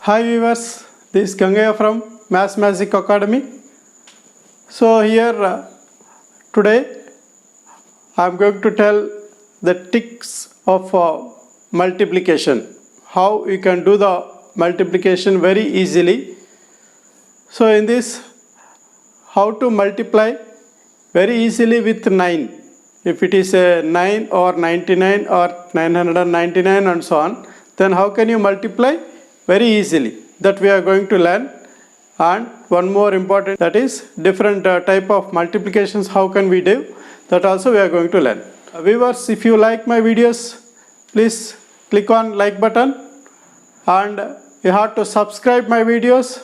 Hi viewers, this is Gangaya from Maths Magic Academy. So here today I am going to tell the tricks of multiplication. How you can do the multiplication very easily. So in this, how to multiply very easily with 9. If it is a 9 or 99 or 999 and so on, then how can you multiply very easily? That we are going to learn. And one more important, that is different type of multiplications, how can we do, that also we are going to learn. Viewers, if you like my videos, please click on like button, and you have to subscribe my videos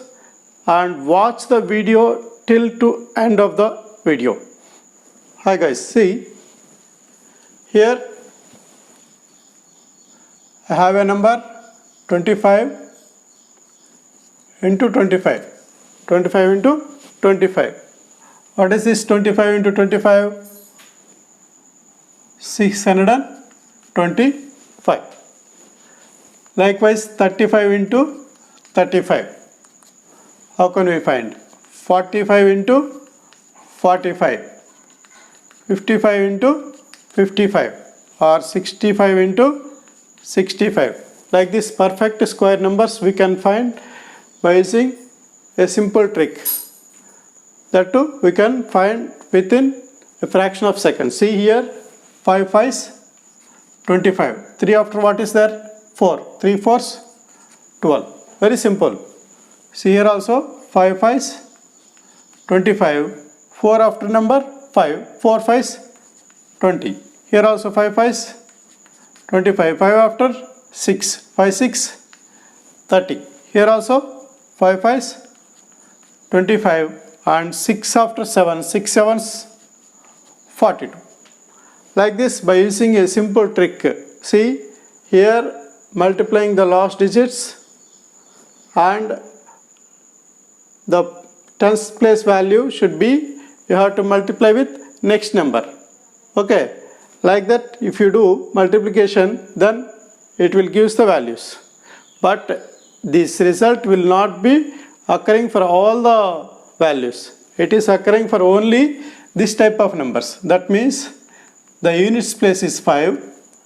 and watch the video till to end of the video. Hi guys, see here I have a number 25 into 25. 25 into 25. What is this 25 into 25? 625. Likewise 35 into 35. How can we find? 45 into 45. 55 into 55 or 65 into 65. Like this perfect square numbers we can find by using a simple trick. That too we can find within a fraction of seconds. See here, 5 5s 25. 3 after what is there? 4. 3 4s 12. Very simple. See here also 5 5s 25. 4 after number 5. 4 5s 20. Here also 5 5s 25. 5 after 6. 5 6 30. Here also 5 5s 25 and 6 after 7. 6 7s 42. Like this, by using a simple trick. See here multiplying the last digits and the tens place value should be, you have to multiply with next number. Okay, like that if you do multiplication, then it will give the values. But this result will not be occurring for all the values. It is occurring for only this type of numbers. That means the units place is 5,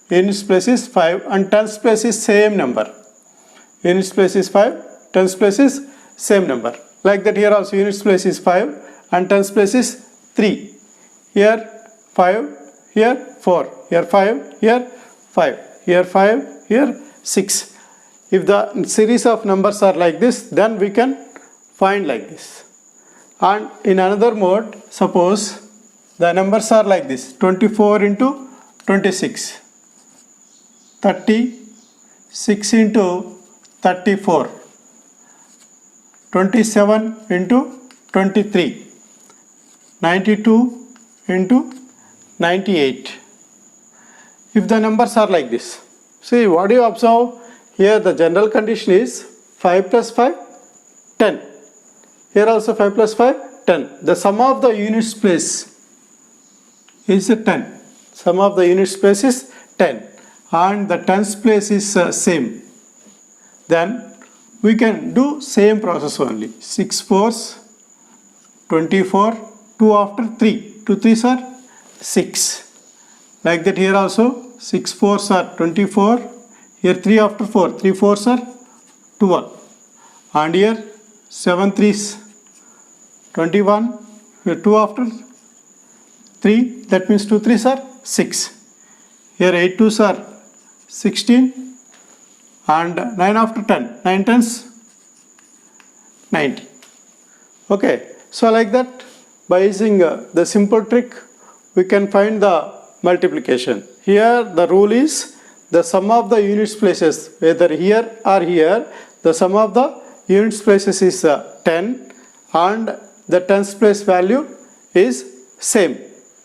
units place is 5 and tens place is same number. Units place is 5, tens place is same number. Like that here also units place is 5 and tens place is 3. Here 5, here 4, here 5, here 5, here 5, here 6. If the series of numbers are like this, then we can find like this. And in another mode, suppose the numbers are like this: 24 into 26, 36 into 34, 27 into 23, 92 into 98. If the numbers are like this, see what do you observe? Here the general condition is 5 plus 5, 10. Here also 5 plus 5, 10. The sum of the units place is 10. Sum of the units place is 10. And the tens place is same. Then we can do same process only. 6 4s, 24, 2 after 3. 2 3s are 6. Like that here also 6 4s are 24. Here 3 after 4, 3 4s are 12. And here 7 3s 21. Here 2 after 3, that means 2 3s are 6. Here 8 2s are 16. And 9 after 10, 9 10s 90. Okay, so like that, by using the simple trick, we can find the multiplication. Here the rule is the sum of the units places, whether here or here, the sum of the units places is 10 and the tens place value is same.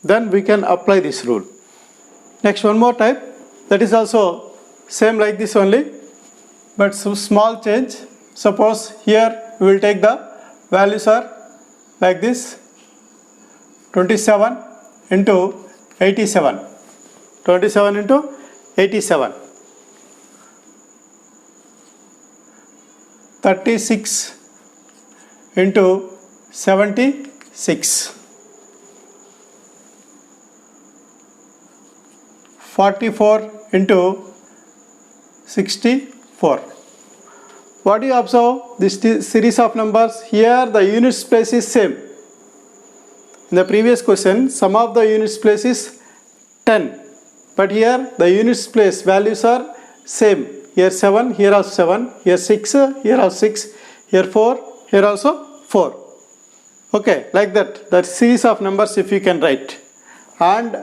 Then we can apply this rule. Next, one more type, that is also same like this only, but some small change. Suppose here we will take the values are like this: 27 into 87. 27 into 87. 36 into 76. 44 into 64. What do you observe? This series of numbers, here the units place is same. In the previous question, sum of the units place is 10. But here the units place values are same. Here 7, here also 7, here 6, here also 6, here 4, here also 4. Okay, like that. That series of numbers if you can write. And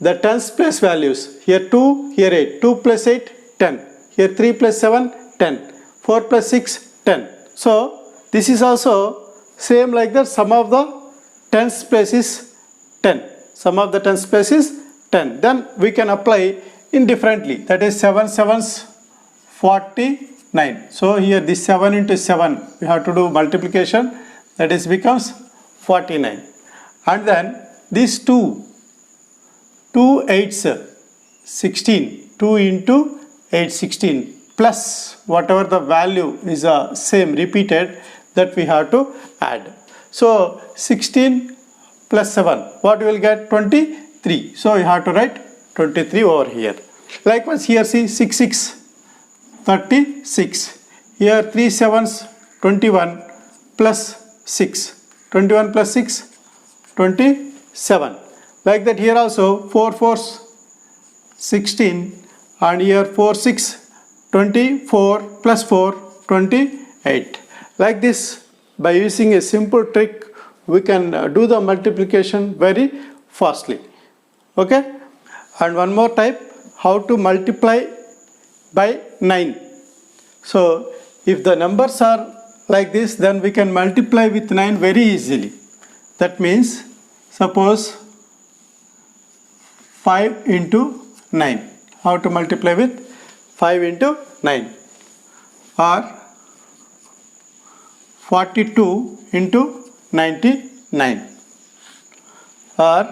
the tens place values. Here 2, here 8. 2 plus 8, 10. Here 3 plus 7, 10. 4 plus 6, 10. So, this is also same like that. Sum of the tens place is 10. Sum of the tens place is 10. Then we can apply indifferently. That is 7 sevens 49. So, here this 7 into 7 we have to do multiplication. That is becomes 49. And then these 2 8s 16. 2 into 8 16. Plus whatever the value is same repeated, that we have to add. So 16 plus 7, what we will get? 23. So you have to write 23 over here. Likewise here see 6 6 36. Here 3 7s 21 plus 6. 21 plus 6 27. Like that here also 4 4s 16 and here 4 6 24 plus 4 28. Like this, by using a simple trick we can do the multiplication very fastly. Okay, and one more type, how to multiply by 9. So if the numbers are like this, then we can multiply with 9 very easily. That means suppose 5 into 9. How to multiply with 5 into 9, or 42 into 99, or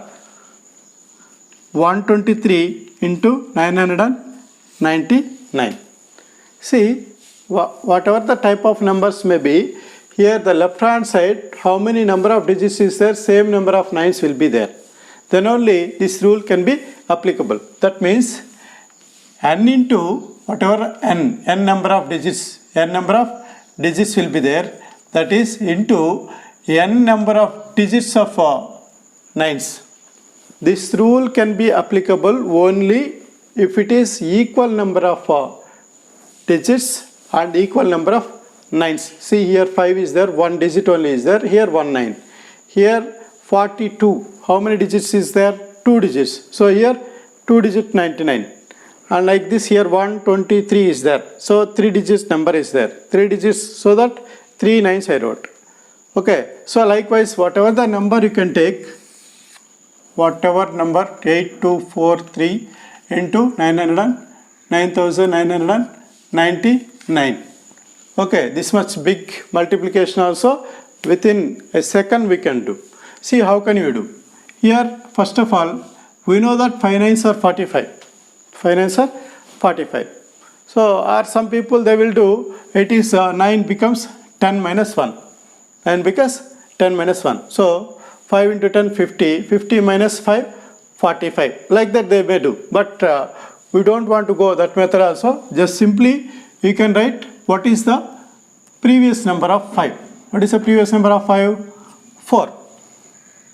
123 into 999. See, whatever the type of numbers may be, here the left hand side, how many number of digits is there, same number of nines will be there. Then only this rule can be applicable. That means n into whatever n number of digits will be there, that is into n number of digits of nines. This rule can be applicable only if it is equal number of digits and equal number of nines. See here 5 is there, 1 digit only is there, here 1 9. Here 42, how many digits is there? 2 digits. So here 2 digit 99. And like this here 123 is there. So 3 digits number is there. 3 digits, so that 3 nines I wrote. Okay. So likewise whatever the number you can take, whatever number 8243 into 9999. Okay. This much big multiplication also within a second we can do. See how can you do? Here first of all we know that 5 nines are 45. 5 nines are 45. So, or some people they will do, it is 9 becomes 10 minus 1. 9 becomes 10 minus 1. So, 5 into 10, 50. 50 minus 5, 45. Like that they may do. But we don't want to go that method also. Just simply you can write what is the previous number of 5. What is the previous number of 5? 4.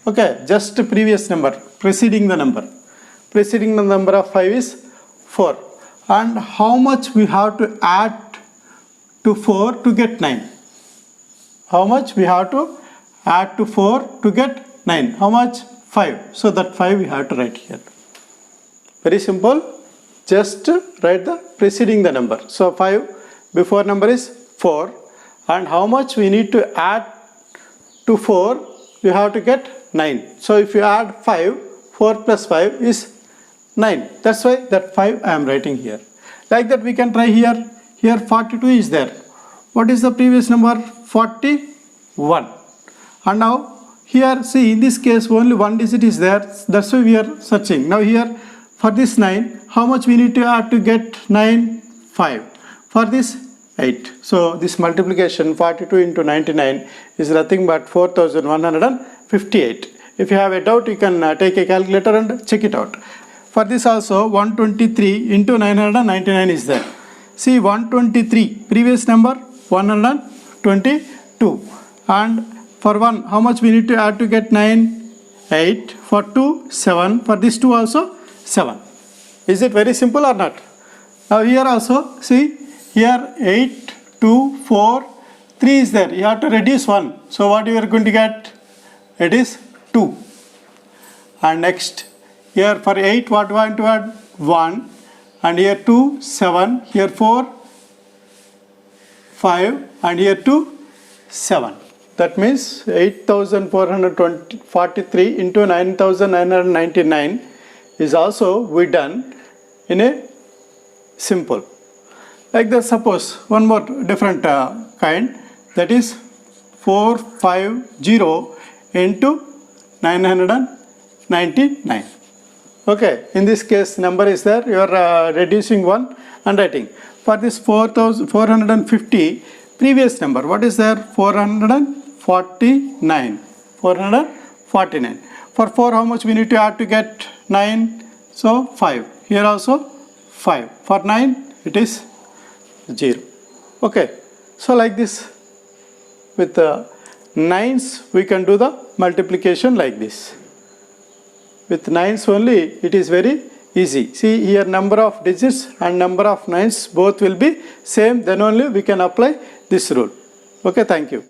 Okay, just previous number, preceding the number. Preceding the number of 5 is 4. And how much we have to add to 4 to get 9? How much we have to add to 4 to get 9? How much? 5. So that 5 we have to write here. Very simple. Just write the preceding the number. So 5 before number is 4. And how much we need to add to 4? We have to get 9. So if you add 5, 4 plus 5 is 9. That's why that 5 I am writing here. Like that we can try here. Here 42 is there. What is the previous number? 41. And now here see in this case only one digit is there. That's why we are searching. Now here for this 9, how much we need to add to get 9? 5. For this 8. So this multiplication 42 into 99 is nothing but 4158. If you have a doubt, you can take a calculator and check it out. For this also 123 into 999 is there. See 123, previous number 122, and for 1 how much we need to add to get 9? 8. For 2, 7. For this 2 also 7. Is it very simple or not? Now here also see, here 8, 2, 4, 3 is there. You have to reduce 1. So what you are going to get? It is 2. And next, here for 8 what we want to add? 1. And here 2, 7. Here 4, 5. And here 2, 7. That means 8443 into 9999 is also we done in a simple. Like that, suppose one more different kind, that is 450 into 999. Okay, in this case number is there, you are reducing one and writing. For this 450, previous number, what is there? 449. 449. For 4, how much we need to add to get 9? So 5. Here also 5. For 9, it is 0. Okay. So like this, with the 9s, we can do the multiplication like this. With 9s only, it is very easy. See here, number of digits and number of 9s both will be same. Then only we can apply this rule. Okay, thank you.